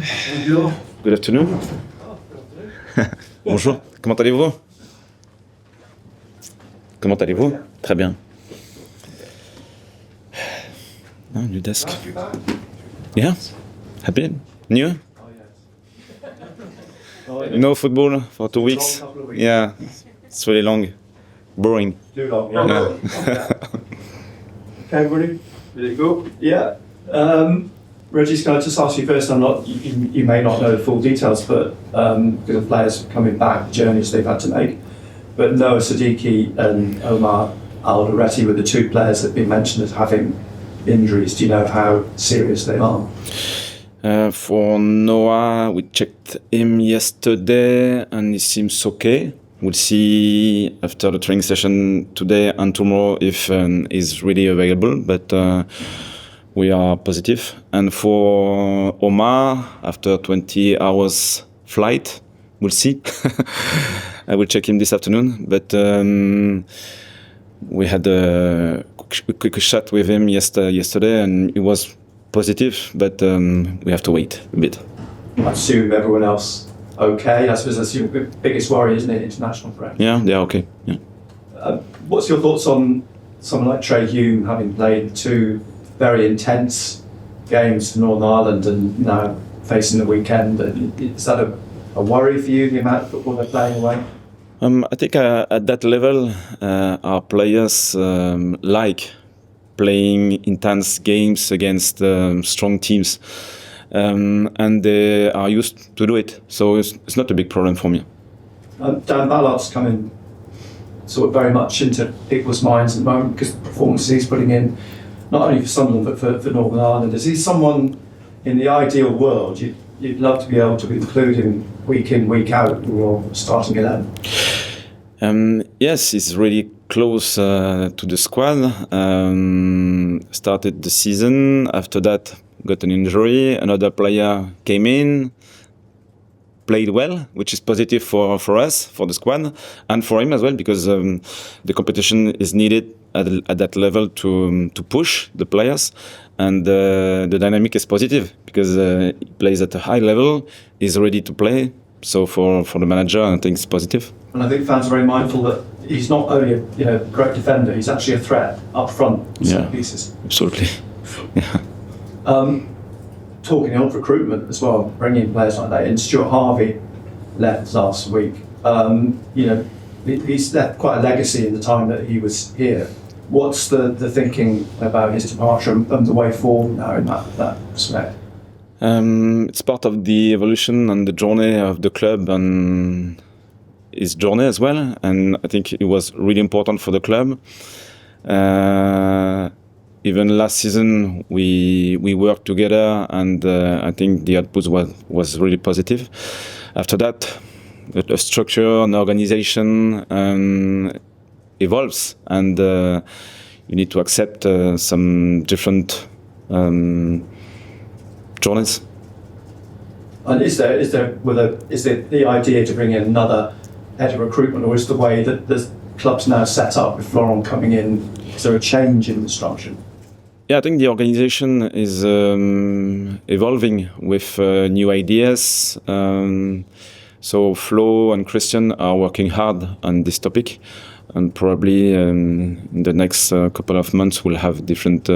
Bonjour. Good afternoon. Bonjour. Comment allez-vous? Comment allez-vous? Très bien. Ah, new desk. Yeah. Happy? New? No football for 2 weeks. Yeah. It's really long. Boring. Too long, yeah. Okay, ready to go? Yeah. Regis, can I just ask you first, you may not know the full details, but because of players coming back, journeys they've had to make, but Noah Siddiqui and Omar Alderete were the two players that have been mentioned as having injuries. Do you know how serious they are? For Noah, we checked him yesterday and he seems okay. We'll see after the training session today and tomorrow if he's really available, but we are positive. And for Omar, after 20 hours flight, we'll see. I will check him this afternoon, but we had a quick chat with him yesterday and it was positive, but we have to wait a bit. I assume everyone else okay. I suppose that's your biggest worry, isn't it? International break. Yeah, they are okay. Yeah. What's your thoughts on someone like Trai Hume having played two very intense games for Northern Ireland and now facing the weekend? Is that a worry for you, the amount of football they're playing away? I think at that level, our players like playing intense games against strong teams, and they are used to do it. So it's not a big problem for me. Dan Ballard's coming sort of very much into people's minds at the moment because the performances he's putting in, not only for Sunderland but for Northern Ireland. Is he someone in the ideal world you'd love to be able to include him week in, week out, or starting 11? Yes, he's really close to the squad. Started the season. After that, got an injury. Another player came in, played well, which is positive for us, for the squad, and for him as well, because the competition is needed at that level to push the players, and the dynamic is positive because he plays at a high level. He's ready to play. So for the manager, I think it's positive. And I think fans are very mindful that he's not only a great defender; he's actually a threat up front in some pieces. Absolutely. Yeah. Talking of recruitment as well, bringing players like that in. Stuart Harvey left last week. He's left quite a legacy in the time that he was here. What's the thinking about his departure and the way forward now in that respect? It's part of the evolution and the journey of the club and his journey as well. And I think it was really important for the club. Even last season, we worked together, and I think the output was really positive. After that, the structure and organization evolves, and you need to accept some different journeys. And is there the idea to bring in another head of recruitment, or is the way that the club's now set up with Florent coming in, is there a change in the structure? Yeah, I think the organization is evolving with new ideas. So Flo and Christian are working hard on this topic, and probably in the next couple of months we'll have different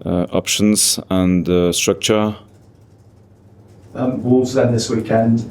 options and structure. Wolves then this weekend.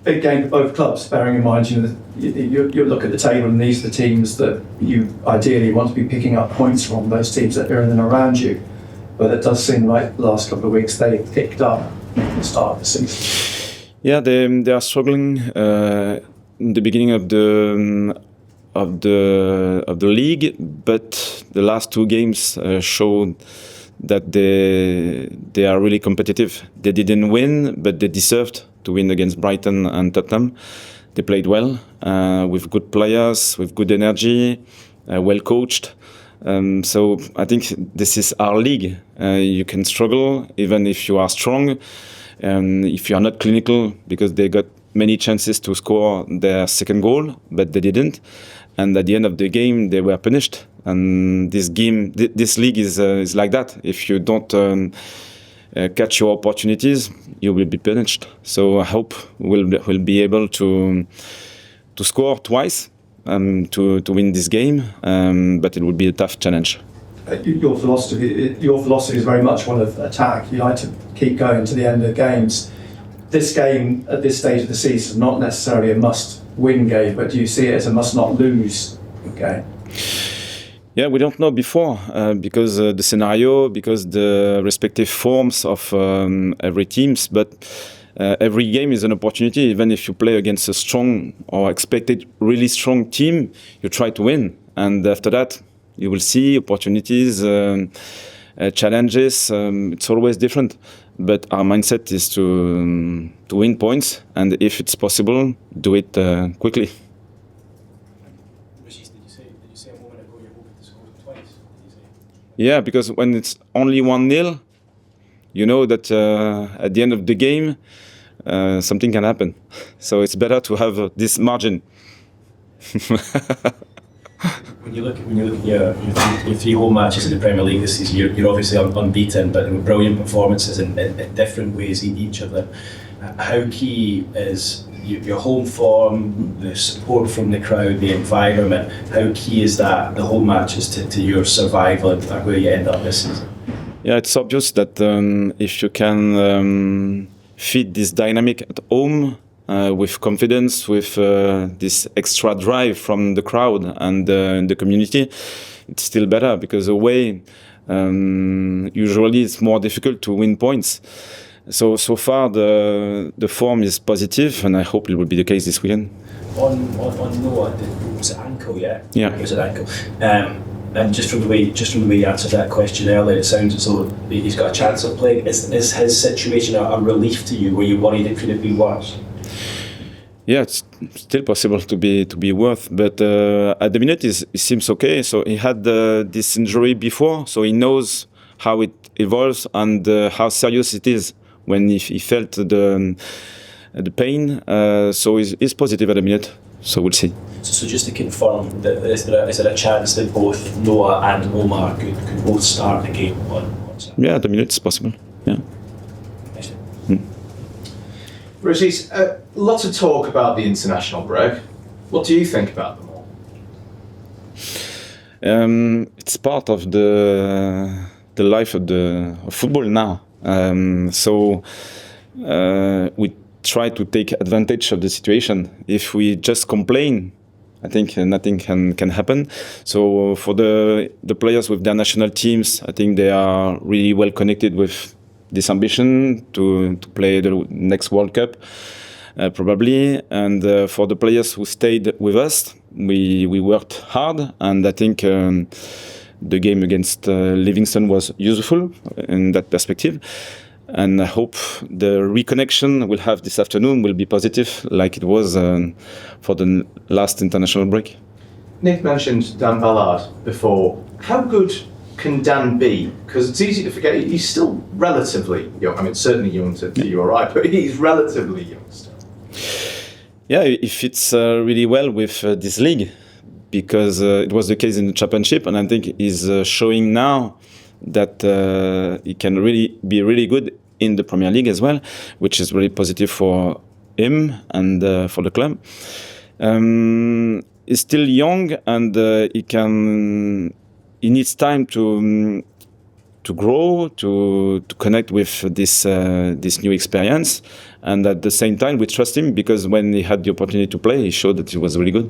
Big game for both clubs, bearing in mind you look at the table and these are the teams that you ideally want to be picking up points from, those teams that are in and around you. But it does seem like the last couple of weeks they picked up at the start of the season. Yeah, they are struggling in the beginning of the league, but the last two games showed that they are really competitive. They didn't win, but they deserved to win against Brighton and Tottenham. They played well, with good players, with good energy, well coached. So I think this is our league. You can struggle even if you are strong, if you are not clinical, because they got many chances to score their second goal, but they didn't. And at the end of the game, they were punished. And this league is like that. If you don't catch your opportunities, you will be punished. So I hope we'll be able to score twice to win this game, but it will be a tough challenge. Your philosophy is very much one of attack. You like to keep going to the end of the games. This game at this stage of the season is not necessarily a must-win game, but do you see it as a must-not-lose game? Yeah, we don't know before because the scenario, because the respective forms of every teams, but every game is an opportunity. Even if you play against a strong or expected really strong team, you try to win, and after that you will see opportunities, challenges. It's always different, but our mindset is to win points, and if it's possible, do it quickly. Regis, did you say a moment ago you're hoping to score twice? Did you say? Yeah, because when it's only 1-0, you know that at the end of the game something can happen. So it's better to have this margin. When you look at your 3 home matches in the Premier League this season, you're obviously unbeaten, but with brilliant performances in different ways each of them. How key is your home form, the support from the crowd, the environment? How key is that, the home matches, to your survival and where you end up this season? Yeah, it's obvious that if you can feed this dynamic at home with confidence, with this extra drive from the crowd and the community, it's still better, because away usually it's more difficult to win points. So far the form is positive, and I hope it will be the case this weekend. On Noah, was it ankle? Yeah. Yeah. It was an ankle. And just from the way you answered that question earlier, it sounds as though he's got a chance of playing. Is his situation a relief to you? Were you worried it could have been worse? Yeah, it's still possible to be worse, but at the minute it seems okay. So he had this injury before, so he knows how it evolves and how serious it is when he felt the pain. So he's positive at the minute. So we'll see. So just to confirm, is there a chance that both Noah and Omar could both start the game on Saturday? Yeah, at the minute it's possible. Yeah. Regis, lots of talk about the international break. What do you think about them all? It's part of the life of football now. So we try to take advantage of the situation. If we just complain, I think nothing can happen. So for the players with their national teams, I think they are really well connected with this ambition to play the next World Cup, probably. And for the players who stayed with us, we worked hard, and I think the game against Livingston was useful in that perspective. And I hope the reconnection we'll have this afternoon will be positive, like it was for the last international break. Nick mentioned Dan Ballard before. How good can Dan be? Because it's easy to forget he's still relatively young. I mean, certainly young to you, all right, but he's relatively young still. Yeah, it fits really well with this league, because it was the case in the Championship, and I think he's showing now that he can really be really good in the Premier League as well, which is really positive for him and for the club. He's still young, and he needs time to grow, to connect with this new experience, and at the same time we trust him, because when he had the opportunity to play, he showed that he was really good.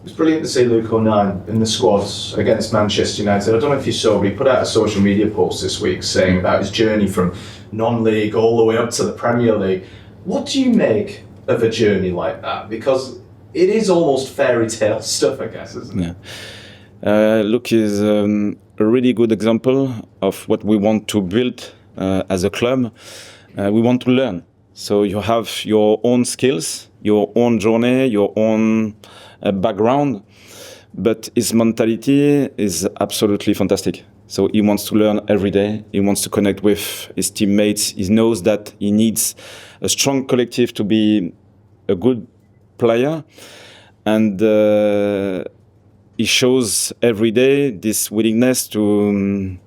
It was brilliant to see Luke O'Nien in the squad against Manchester United. I don't know if you saw, but he put out a social media post this week saying about his journey from non-league all the way up to the Premier League. What do you make of a journey like that? Because it is almost fairy tale stuff, I guess, isn't it? Yeah. Luke is a really good example of what we want to build as a club. We want to learn. So you have your own skills, your own journey, your own background, but his mentality is absolutely fantastic. So he wants to learn every day. He wants to connect with his teammates. He knows that he needs a strong collective to be a good player, and he shows every day this willingness to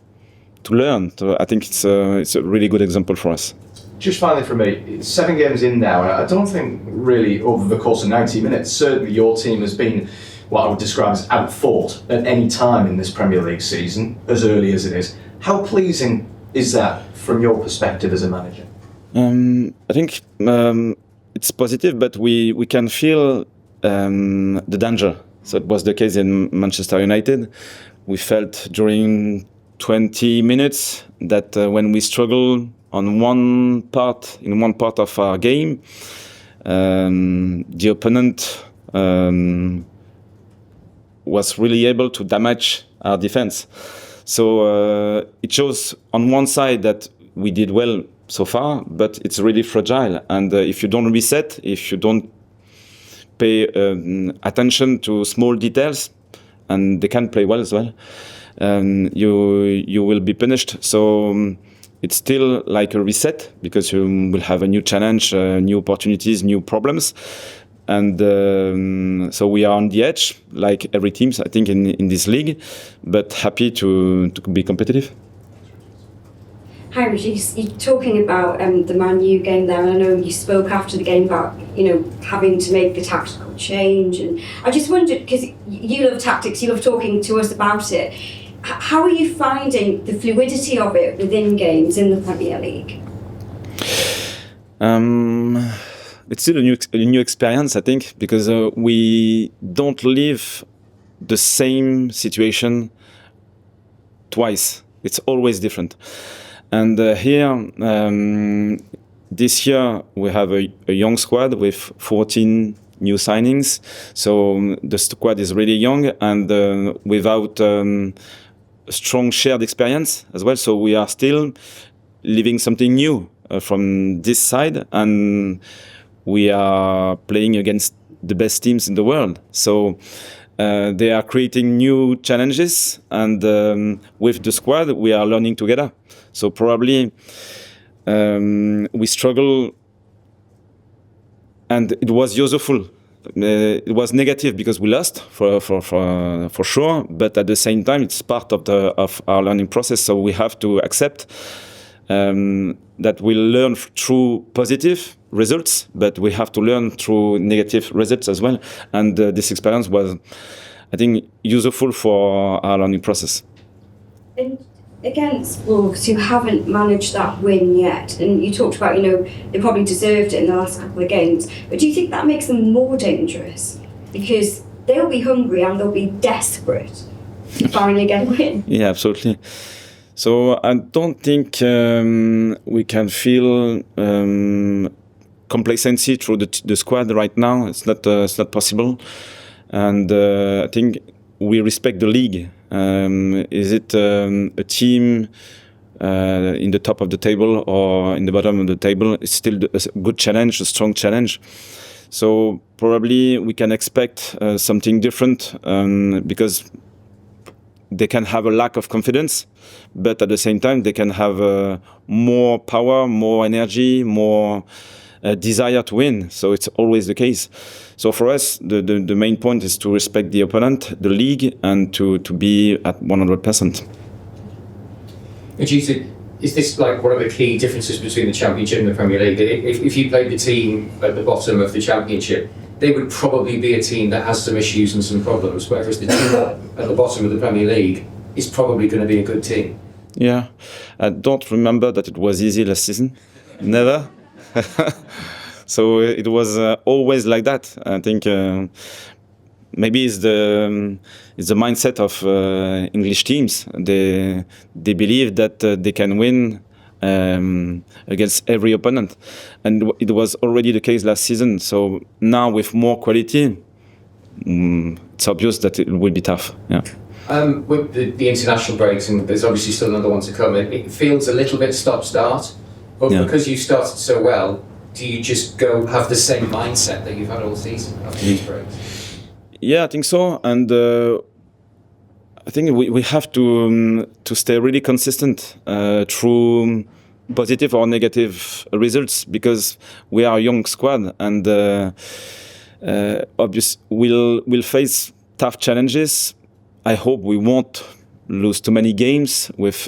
learn. So I think it's a really good example for us. Just finally from me, it's 7 games in now, and I don't think really over the course of 90 minutes, certainly your team has been what I would describe as outfought at any time in this Premier League season, as early as it is. How pleasing is that from your perspective as a manager? I think it's positive, but we can feel the danger. So it was the case in Manchester United. We felt during 20 minutes that when we struggle in one part of our game, the opponent was really able to damage our defense. So it shows on one side that we did well so far, but it's really fragile. And if you don't reset, if you don't pay attention to small details, and they can play well as well, you will be punished. So it's still like a reset, because you will have a new challenge, new opportunities, new problems. And so we are on the edge, like every team, I think, in this league, but happy to be competitive. Hi, Regis. You're talking about the Man U game there, and I know you spoke after the game about, having to make the tactical change. And I just wondered, because you love tactics, you love talking to us about it. How are you finding the fluidity of it within games in the Premier League? It's still a new experience, I think, because we don't live the same situation twice. It's always different. And here, this year, we have a young squad with 14 new signings. So the squad is really young and without strong shared experience as well. So we are still living something new from this side. And we are playing against the best teams in the world. So they are creating new challenges, and with the squad, we are learning together. So probably we struggle, and it was useful. It was negative because we lost for sure, but at the same time, it's part of our learning process. So we have to accept that we'll learn through positive results, but we have to learn through negative results as well. And this experience was, I think, useful for our learning process. And against Wolves, who haven't managed that win yet, and you talked about, they probably deserved it in the last couple of games, but do you think that makes them more dangerous? Because they'll be hungry and they'll be desperate to finally get a win. Yeah, absolutely. So I don't think we can feel complacency through the squad right now. It's not possible, and I think we respect the league. Is it a team in the top of the table or in the bottom of the table? It's still a good challenge, a strong challenge. So probably we can expect something different because they can have a lack of confidence, but at the same time they can have more power, more energy, more desire to win. So it's always the case. So for us, the main point is to respect the opponent, the league, and to be at 100%. Is this like one of the key differences between the Championship and the Premier League? If you played the team at the bottom of the Championship, they would probably be a team that has some issues and some problems, whereas the team at the bottom of the Premier League is probably going to be a good team. Yeah, I don't remember that it was easy last season. Never. So it was always like that. I think maybe it's the mindset of English teams. They believe that they can win against every opponent, and it was already the case last season. So now with more quality, it's obvious that it will be tough. Yeah. With the international breaks, and there's obviously still another one to come, it feels a little bit stop-start, but because you started so well, do you just go have the same mindset that you've had all season after these breaks? Yeah, I think so, and I think we have to stay really consistent through positive or negative results, because we are a young squad, and we'll face tough challenges. I hope we won't lose too many games with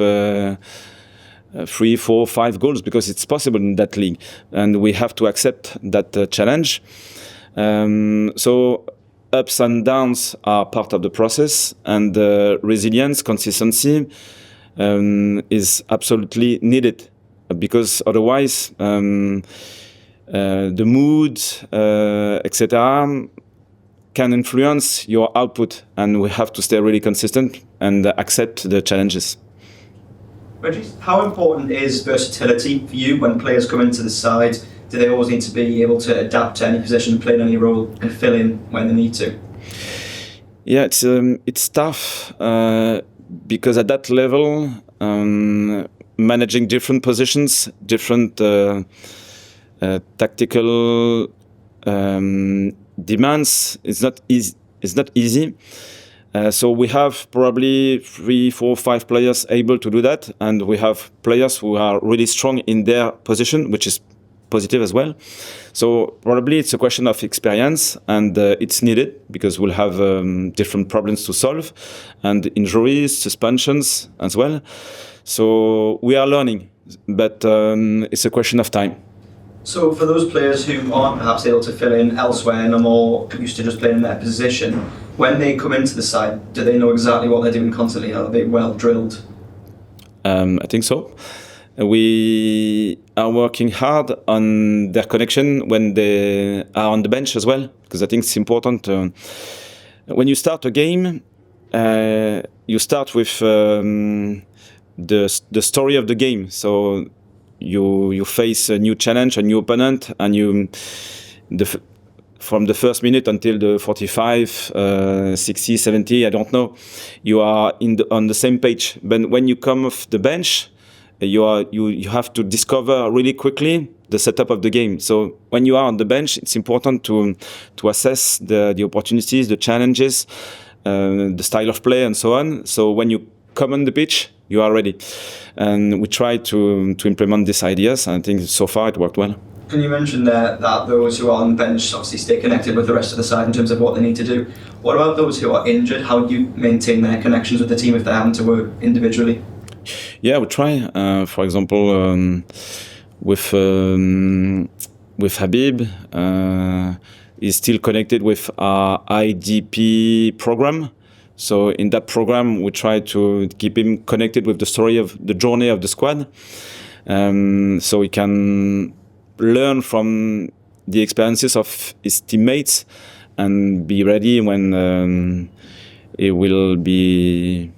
3, 4, 5 goals, because it's possible in that league, and we have to accept that challenge. So ups and downs are part of the process, and resilience, consistency is absolutely needed, because otherwise the mood, etc., can influence your output, and we have to stay really consistent and accept the challenges. Regis, how important is versatility for you when players come into the side? Do they always need to be able to adapt to any position, play in any role, and fill in when they need to? Yeah, it's tough because at that level, managing different positions, different tactical demands is not easy. So we have probably 3, 4, 5 players able to do that, and we have players who are really strong in their position, which is positive as well. So probably it's a question of experience, and it's needed because we'll have different problems to solve, and injuries, suspensions as well. So we are learning, but it's a question of time. So for those players who aren't perhaps able to fill in elsewhere and are more used to just playing in their position, when they come into the side, do they know exactly what they're doing constantly? Are they well drilled? I think so. We are working hard on their connection when they are on the bench as well, because I think it's important. When you start a game, you start with the story of the game. So you face a new challenge, a new opponent, and from the first minute until the 45, 60, 70, I don't know, you are on the same page. But when you come off the bench, you have to discover really quickly the setup of the game. So when you are on the bench, it's important to assess the opportunities, the challenges, the style of play, and so on. So when you come on the pitch, you are ready. And we try to implement these ideas, and I think so far it worked well. Can you mention that those who are on the bench obviously stay connected with the rest of the side in terms of what they need to do? What about those who are injured? How do you maintain their connections with the team if they're having to work individually? Yeah, we try. For example, with Habib, he's still connected with our IDP program. So in that program, we try to keep him connected with the story of the journey of the squad, so he can learn from the experiences of his teammates and be ready when he will be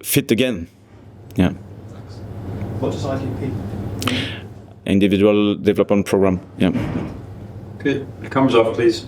fit again. Yeah. What does IDP? Individual development program. Yeah. Good. It comes off, please.